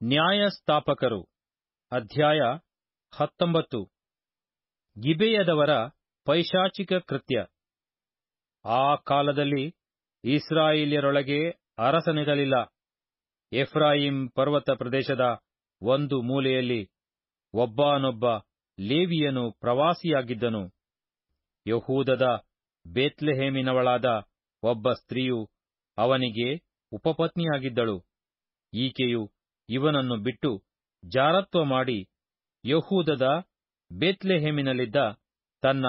ನ್ಯಾಯಸ್ಥಾಪಕರು ಅಧ್ಯಾಯ 19. ಗಿಬೆಯದವರ ಪೈಶಾಚಿಕ ಕೃತ್ಯ. ಆ ಕಾಲದಲ್ಲಿ ಇಸ್ರಾಯೇಲ್ಯರೊಳಗೆ ಅರಸನಿರಲಿಲ್ಲ. ಎಫ್ರಾಯೀಮ್ ಪರ್ವತ ಪ್ರದೇಶದ ಒಂದು ಮೂಲೆಯಲ್ಲಿ ಒಬ್ಬಾನೊಬ್ಬ ಲೇವಿಯನು ಪ್ರವಾಸಿಯಾಗಿದ್ದನು. ಯಹೂದದ ಬೇತ್ಲೆಹೇಮಿನವಳಾದ ಒಬ್ಬ ಸ್ತ್ರೀಯು ಅವನಿಗೆ ಉಪಪತ್ನಿಯಾಗಿದ್ದಳು. ಈಕೆಯು ಇವನನ್ನು ಬಿಟ್ಟು ಜಾರತ್ವ ಮಾಡಿ ಯಹೂದದ ಬೇತ್ಲೆಹೇಮಿನಲ್ಲಿದ್ದ ತನ್ನ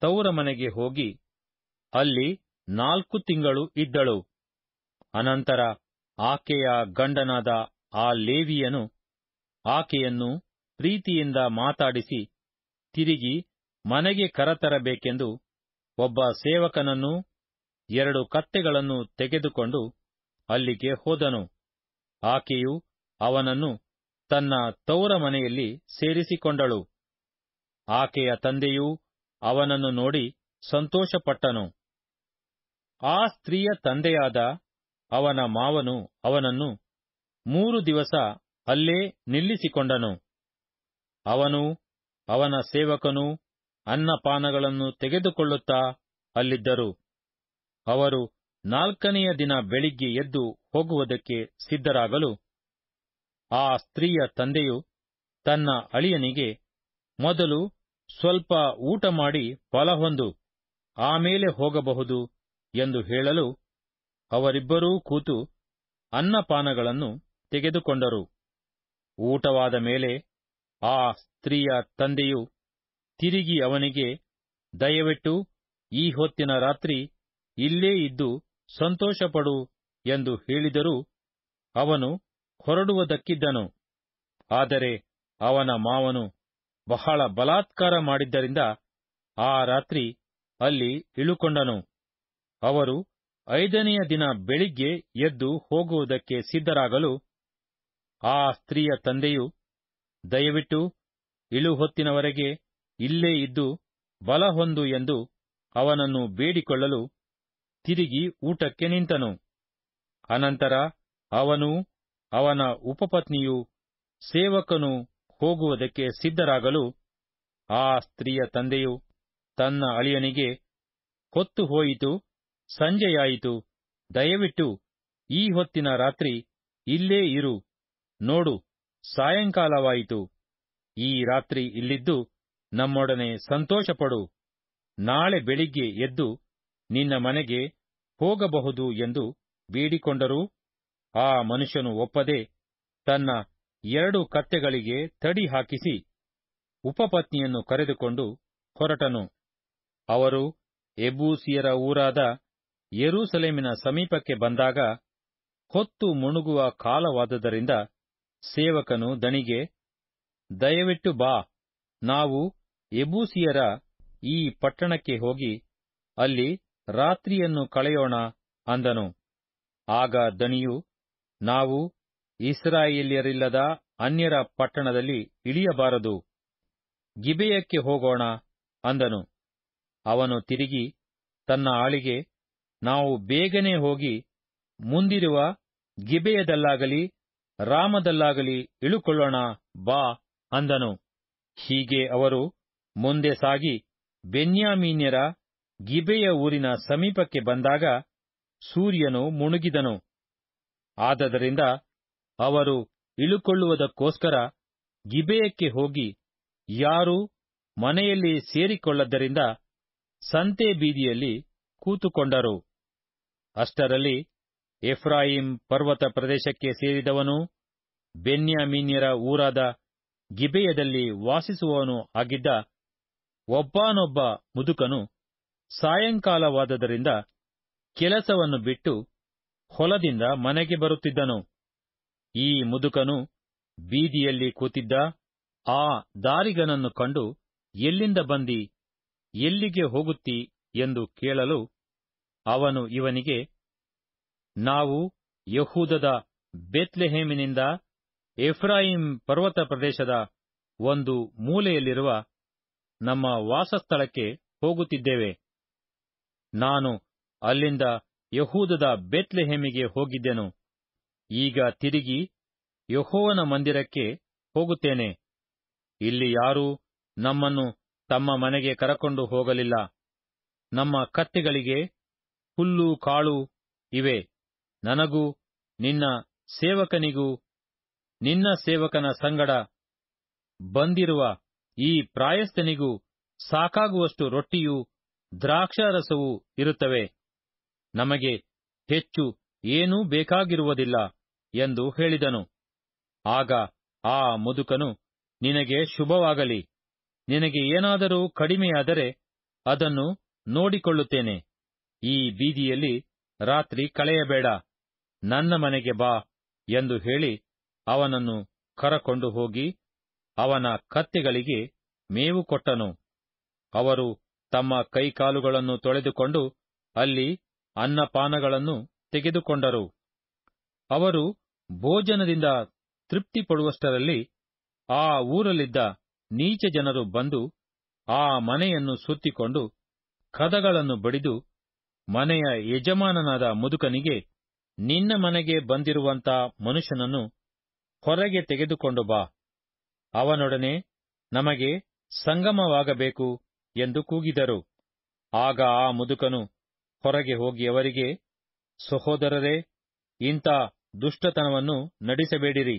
ತೌರಮನೆಗೆ ಹೋಗಿ ಅಲ್ಲಿ 4 ತಿಂಗಳು ಇದ್ದಳು. ಅನಂತರ ಆಕೆಯ ಗಂಡನಾದ ಆ ಲೇವಿಯನು ಆಕೆಯನ್ನು ಪ್ರೀತಿಯಿಂದ ಮಾತಾಡಿಸಿ ತಿರುಗಿ ಮನೆಗೆ ಕರತರಬೇಕೆಂದು ಒಬ್ಬ ಸೇವಕನನ್ನೂ 2 ಕತ್ತೆಗಳನ್ನು ತೆಗೆದುಕೊಂಡು ಅಲ್ಲಿಗೆ ಹೋದನು. ಆಕೆಯು ಅವನನ್ನು ತನ್ನ ತೌರಮನೆಯಲ್ಲಿ ಸೇರಿಸಿಕೊಂಡಳು. ಆಕೆಯ ತಂದೆಯೂ ಅವನನ್ನು ನೋಡಿ ಸಂತೋಷಪಟ್ಟನು. ಆ ಸ್ತ್ರೀಯ ತಂದೆಯಾದ ಅವನ ಮಾವನು ಅವನನ್ನು 3 ದಿವಸ ಅಲ್ಲೇ ನಿಲ್ಲಿಸಿಕೊಂಡನು. ಅವನೂ ಅವನ ಸೇವಕನೂ ಅನ್ನಪಾನಗಳನ್ನು ತೆಗೆದುಕೊಳ್ಳುತ್ತಾ ಅಲ್ಲಿದ್ದರು. ಅವರು 4ನೆಯ ದಿನ ಬೆಳಿಗ್ಗೆ ಎದ್ದು ಹೋಗುವುದಕ್ಕೆ ಸಿದ್ಧರಾಗಲು ಆ ಸ್ತ್ರೀಯ ತಂದೆಯು ತನ್ನ ಅಳಿಯನಿಗೆ, ಮೊದಲು ಸ್ವಲ್ಪ ಊಟ ಮಾಡಿ ಫಲಹೊಂದು, ಆಮೇಲೆ ಹೋಗಬಹುದು ಎಂದು ಹೇಳಲು ಅವರಿಬ್ಬರೂ ಕೂತು ಅನ್ನಪಾನಗಳನ್ನು ತೆಗೆದುಕೊಂಡರು. ಊಟವಾದ ಮೇಲೆ ಆ ಸ್ತ್ರೀಯ ತಂದೆಯು ತಿರುಗಿ ಅವನಿಗೆ, ದಯವಿಟ್ಟು ಈ ಹೊತ್ತಿನ ರಾತ್ರಿ ಇಲ್ಲೇ ಇದ್ದು ಸಂತೋಷಪಡು ಎಂದು ಹೇಳಿದರೂ ಅವನು ಹೊರಡುವುದಕ್ಕಿದ್ದನು. ಆದರೆ ಅವನ ಮಾವನು ಬಹಳ ಬಲಾತ್ಕಾರ ಮಾಡಿದ್ದರಿಂದ ಆ ರಾತ್ರಿ ಅಲ್ಲಿ ಇಳುಕೊಂಡನು. ಅವರು 5ನೆಯ ದಿನ ಬೆಳಿಗ್ಗೆ ಎದ್ದು ಹೋಗುವುದಕ್ಕೆ ಸಿದ್ಧರಾಗಲು ಆ ಸ್ತ್ರೀಯ ತಂದೆಯು, ದಯವಿಟ್ಟು ಇಳುಹೊತ್ತಿನವರೆಗೆ ಇಲ್ಲೇ ಇದ್ದು ಬಲಹೊಂದು ಎಂದು ಅವನನ್ನು ಬೇಡಿಕೊಳ್ಳಲು ತಿರುಗಿ ಊಟಕ್ಕೆ ನಿಂತನು. ಅನಂತರ ಅವನೂ ಅವನ ಉಪಪತ್ನಿಯೂ ಸೇವಕನೂ ಹೋಗುವುದಕ್ಕೆ ಸಿದ್ಧರಾಗಲು ಆ ಸ್ತ್ರೀಯ ತಂದೆಯು ತನ್ನ ಅಳಿಯನಿಗೆ, ಹೊತ್ತು ಹೋಯಿತು, ಸಂಜೆಯಾಯಿತು, ದಯವಿಟ್ಟು ಈ ಹೊತ್ತಿನ ರಾತ್ರಿ ಇಲ್ಲೇ ಇರು. ನೋಡು, ಸಾಯಂಕಾಲವಾಯಿತು. ಈ ರಾತ್ರಿ ಇಲ್ಲಿದ್ದು ನಮ್ಮೊಡನೆ ಸಂತೋಷಪಡು. ನಾಳೆ ಬೆಳಿಗ್ಗೆ ಎದ್ದು ನಿನ್ನ ಮನೆಗೆ ಹೋಗಬಹುದು ಎಂದು ಬೇಡಿಕೊಂಡರೂ ಆ ಮನುಷ್ಯನು ಒಪ್ಪದೆ ತನ್ನ 2 ಕತ್ತೆಗಳಿಗೆ ತಡಿ ಹಾಕಿಸಿ ಉಪಪತ್ನಿಯನ್ನು ಕರೆದುಕೊಂಡು ಹೊರಟನು. ಅವರು ಯೆಬೂಸಿಯರ ಊರಾದ ಯೆರೂಸಲೇಮಿನ ಸಮೀಪಕ್ಕೆ ಬಂದಾಗ ಹೊತ್ತು ಮುಣುಗುವ ಕಾಲವಾದುದರಿಂದ ಸೇವಕನು ದಣಿಗೆ, ದಯವಿಟ್ಟು ಬಾ, ನಾವು ಯೆಬೂಸಿಯರ ಈ ಪಟ್ಟಣಕ್ಕೆ ಹೋಗಿ ಅಲ್ಲಿ ರಾತ್ರಿಯನ್ನು ಕಳೆಯೋಣ ಅಂದನು. ಆಗ ದಣಿಯು, ನಾವು ಇಸ್ರಾಯೇಲ್ಯರಿಲ್ಲದ ಅನ್ಯರ ಪಟ್ಟಣದಲ್ಲಿ ಇಳಿಯಬಾರದು, ಗಿಬೆಯಕ್ಕೆ ಹೋಗೋಣ ಅಂದನು. ಅವನು ತಿರುಗಿ ತನ್ನ ಆಳಿಗೆ, ನಾವು ಬೇಗನೆ ಹೋಗಿ ಮುಂದಿರುವ ಗಿಬೆಯದಲ್ಲಾಗಲಿ ರಾಮದಲ್ಲಾಗಲಿ ಇಳುಕೊಳ್ಳೋಣ ಬಾ ಅಂದನು. ಹೀಗೆ ಅವರು ಮುಂದೆ ಸಾಗಿ ಬೆನ್ಯಾಮೀನ್ಯರ ಗಿಬೆಯ ಊರಿನ ಸಮೀಪಕ್ಕೆ ಬಂದಾಗ ಸೂರ್ಯನು ಮುಣುಗಿದನು. ಆದದರಿಂದ ಅವರು ಇಳುಕೊಳ್ಳುವುದಕ್ಕೋಸ್ಕರ ಗಿಬೆಯಕ್ಕೆ ಹೋಗಿ ಯಾರೂ ಮನೆಯಲ್ಲಿ ಸೇರಿಕೊಳ್ಳದ್ದರಿಂದ ಸಂತೆ ಬೀದಿಯಲ್ಲಿ ಕೂತುಕೊಂಡರು. ಅಷ್ಟರಲ್ಲಿ ಎಫ್ರಾಯೀಮ್ ಪರ್ವತ ಪ್ರದೇಶಕ್ಕೆ ಸೇರಿದವನೂ ಬೆನ್ಯಾಮೀನ್ಯರ ಊರಾದ ಗಿಬೆಯದಲ್ಲಿ ವಾಸಿಸುವವನೂ ಆಗಿದ್ದ ಒಬ್ಬಾನೊಬ್ಬ ಮುದುಕನು ಸಾಯಂಕಾಲವಾದದರಿಂದ ಕೆಲಸವನ್ನು ಬಿಟ್ಟು ಹೊಲದಿಂದ ಮನೆಗೆ ಬರುತ್ತಿದ್ದನು. ಈ ಮುದುಕನು ಬೀದಿಯಲ್ಲಿ ಕೂತಿದ್ದ ಆ ದಾರಿಗನನ್ನು ಕಂಡು, ಎಲ್ಲಿಂದ ಬಂದಿ, ಎಲ್ಲಿಗೆ ಹೋಗುತ್ತೀ ಎಂದು ಕೇಳಲು ಅವನು ಇವನಿಗೆ, ನಾವು ಯಹೂದದ ಬೇತ್ಲೆಹೇಮಿನಿಂದ ಎಫ್ರಾಯೀಮ್ ಪರ್ವತ ಪ್ರದೇಶದ ಒಂದು ಮೂಲೆಯಲ್ಲಿರುವ ನಮ್ಮ ವಾಸಸ್ಥಳಕ್ಕೆ ಹೋಗುತ್ತಿದ್ದೇವೆ. ನಾನು ಅಲ್ಲಿಂದ ಯಹೂದದ ಬೇತ್ಲೆಹೇಮಿಗೆ ಹೋಗಿದ್ದೆನು. ಈಗ ತಿರುಗಿ ಯೆಹೋವನ ಮಂದಿರಕ್ಕೆ ಹೋಗುತ್ತೇನೆ. ಇಲ್ಲಿ ಯಾರೂ ನಮ್ಮನ್ನು ತಮ್ಮ ಮನೆಗೆ ಕರಕೊಂಡು ಹೋಗಲಿಲ್ಲ. ನಮ್ಮ ಕತ್ತೆಗಳಿಗೆ ಹುಲ್ಲು ಕಾಳು ಇವೆ. ನನಗೂ ನಿನ್ನ ಸೇವಕನಿಗೂ ನಿನ್ನ ಸೇವಕನ ಸಂಗಡ ಬಂದಿರುವ ಈ ಪ್ರಾಯಸ್ಥನಿಗೂ ಸಾಕಾಗುವಷ್ಟು ರೊಟ್ಟಿಯೂ ದ್ರಾಕ್ಷಾರಸವೂ ಇರುತ್ತವೆ. ನಮಗೆ ಹೆಚ್ಚು ಏನೂ ಬೇಕಾಗಿರುವುದಿಲ್ಲ ಎಂದು ಹೇಳಿದನು. ಆಗ ಆ ಮುದುಕನು, ನಿನಗೆ ಶುಭವಾಗಲಿ. ನಿನಗೆ ಏನಾದರೂ ಕಡಿಮೆಯಾದರೆ ಅದನ್ನು ನೋಡಿಕೊಳ್ಳುತ್ತೇನೆ. ಈ ಬೀದಿಯಲ್ಲಿ ರಾತ್ರಿ ಕಳೆಯಬೇಡ, ನನ್ನ ಮನೆಗೆ ಬಾ ಎಂದು ಹೇಳಿ ಅವನನ್ನು ಕರಕೊಂಡು ಹೋಗಿ ಅವನ ಕತ್ತೆಗಳಿಗೆ ಮೇವು ಕೊಟ್ಟನು. ಅವರು ತಮ್ಮ ಕೈಕಾಲುಗಳನ್ನು ತೊಳೆದುಕೊಂಡು ಅಲ್ಲಿ ಅನ್ನಪಾನಗಳನ್ನು ತೆಗೆದುಕೊಂಡರು. ಅವರು ಭೋಜನದಿಂದ ತೃಪ್ತಿಪಡುವಷ್ಟರಲ್ಲಿ ಆ ಊರಲ್ಲಿದ್ದ ನೀಚ ಜನರು ಬಂದು ಆ ಮನೆಯನ್ನು ಸುತ್ತಿಕೊಂಡು ಕದಗಳನ್ನು ಬಡಿದು, ಮನೆಯ ಯಜಮಾನನಾದ ಮುದುಕನಿಗೆ, ನಿನ್ನ ಮನೆಗೆ ಬಂದಿರುವಂಥ ಮನುಷ್ಯನನ್ನು ಹೊರಗೆ ತೆಗೆದುಕೊಂಡು ಬಾ, ಅವನೊಡನೆ ನಮಗೆ ಸಂಗಮವಾಗಬೇಕು ಎಂದು ಕೂಗಿದರು. ಆಗ ಆ ಮುದುಕನು ಹೊರಗೆ ಹೋಗಿ ಅವರಿಗೆ, ಸಹೋದರರೇ, ಇಂಥ ದುಷ್ಟತನವನ್ನು ನಡೆಸಬೇಡಿರಿ.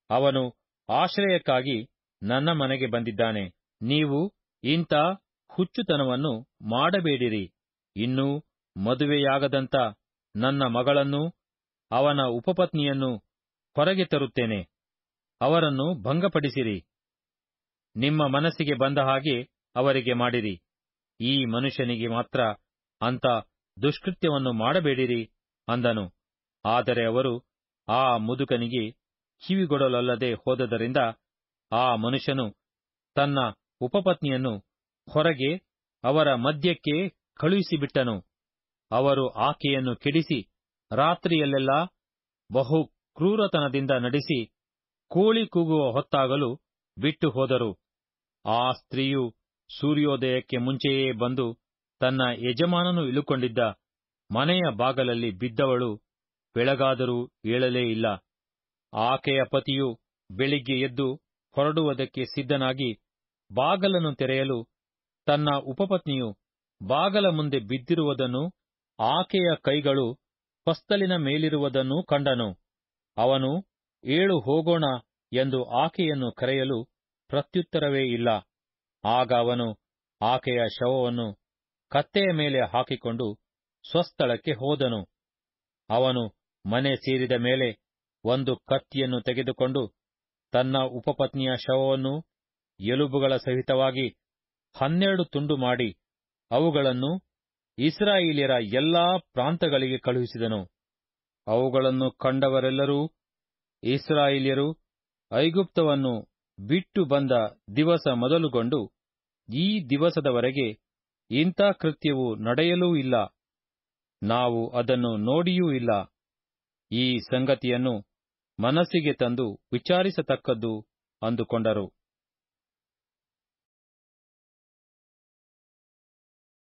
ಅವನು ಆಶ್ರಯಕ್ಕಾಗಿ ನನ್ನ ಮನೆಗೆ ಬಂದಿದ್ದಾನೆ. ನೀವು ಇಂಥ ಹುಚ್ಚುತನವನ್ನು ಮಾಡಬೇಡಿರಿ. ಇನ್ನೂ ಮದುವೆಯಾಗದಂಥ ನನ್ನ ಮಗಳನ್ನೂ ಅವನ ಉಪಪತ್ನಿಯನ್ನೂ ಹೊರಗೆ ತರುತ್ತೇನೆ. ಅವರನ್ನು ಭಂಗಪಡಿಸಿರಿ. ನಿಮ್ಮ ಮನಸ್ಸಿಗೆ ಬಂದ ಹಾಗೆ ಅವರಿಗೆ ಮಾಡಿರಿ. ಈ ಮನುಷ್ಯನಿಗೆ ಮಾತ್ರ ಅಂಥ ದುಷ್ಕೃತ್ಯವನ್ನು ಮಾಡಬೇಡಿರಿ ಅಂದನು. ಆದರೆ ಅವರು ಆ ಮುದುಕನಿಗೆ ಕಿವಿಗೊಡಲೊಲ್ಲದೆ ಹೋದದರಿಂದ ಆ ಮನುಷ್ಯನು ತನ್ನ ಉಪಪತ್ನಿಯನ್ನು ಹೊರಗೆ ಅವರ ಮಧ್ಯಕ್ಕೆ ಕಳುಹಿಸಿಬಿಟ್ಟನು. ಅವರು ಆಕೆಯನ್ನು ಕೆಡಿಸಿ ರಾತ್ರಿಯಲ್ಲೆಲ್ಲಾ ಬಹು ಕ್ರೂರತನದಿಂದ ನಡೆಸಿ ಕೋಳಿ ಕೂಗುವ ಹೊತ್ತಾಗಲು ಬಿಟ್ಟು ಹೋದರು. ಆ ಸ್ತ್ರೀಯು ಸೂರ್ಯೋದಯಕ್ಕೆ ಮುಂಚೆಯೇ ಬಂದು ತನ್ನ ಯಜಮಾನನು ಇಳುಕೊಂಡಿದ್ದ ಮನೆಯ ಬಾಗಲಲ್ಲಿ ಬಿದ್ದವಳು ಬೆಳಗಾದರೂ ಏಳಲೇ ಇಲ್ಲ. ಆಕೆಯ ಪತಿಯು ಬೆಳಿಗ್ಗೆ ಎದ್ದು ಹೊರಡುವುದಕ್ಕೆ ಸಿದ್ಧನಾಗಿ ಬಾಗಲನ್ನು ತೆರೆಯಲು ತನ್ನ ಉಪಪತ್ನಿಯು ಬಾಗಲ ಮುಂದೆ ಬಿದ್ದಿರುವುದನ್ನು, ಆಕೆಯ ಕೈಗಳು ಹೊಸ್ತಲಿನ ಮೇಲಿರುವುದನ್ನೂ ಕಂಡನು. ಅವನು, ಏಳು ಹೋಗೋಣ ಎಂದು ಆಕೆಯನ್ನು ಕರೆಯಲು ಪ್ರತ್ಯುತ್ತರವೇ ಇಲ್ಲ. ಆಗ ಅವನು ಆಕೆಯ ಶವವನ್ನು ಕತ್ತೆಯ ಮೇಲೆ ಹಾಕಿಕೊಂಡು ಸ್ವಸ್ಥಳಕ್ಕೆ ಹೋದನು. ಅವನು ಮನೆ ಸೇರಿದ ಮೇಲೆ ಒಂದು ಕತ್ತಿಯನ್ನು ತೆಗೆದುಕೊಂಡು ತನ್ನ ಉಪಪತ್ನಿಯ ಶವವನ್ನು ಎಲುಬುಗಳ ಸಹಿತವಾಗಿ 12 ತುಂಡು ಮಾಡಿ ಅವುಗಳನ್ನು ಇಸ್ರಾಯೇಲ್ಯರ ಎಲ್ಲಾ ಪ್ರಾಂತಗಳಿಗೆ ಕಳುಹಿಸಿದನು. ಅವುಗಳನ್ನು ಕಂಡವರೆಲ್ಲರೂ, ಇಸ್ರಾಯೇಲ್ಯರು ಐಗುಪ್ತವನ್ನು ಬಿಟ್ಟು ಬಂದ ದಿವಸ ಮೊದಲುಗೊಂಡು ಈ ದಿವಸದವರೆಗೆ ಇಂಥ ಕೃತ್ಯವು ನಡೆಯಲೂ ಇಲ್ಲ, ನಾವು ಅದನ್ನು ನೋಡಿಯೂ ಇಲ್ಲ, ಈ ಸಂಗತಿಯನ್ನು ಮನಸ್ಸಿಗೆ ತಂದು ವಿಚಾರಿಸತಕ್ಕದ್ದು ಅಂದುಕೊಂಡರು.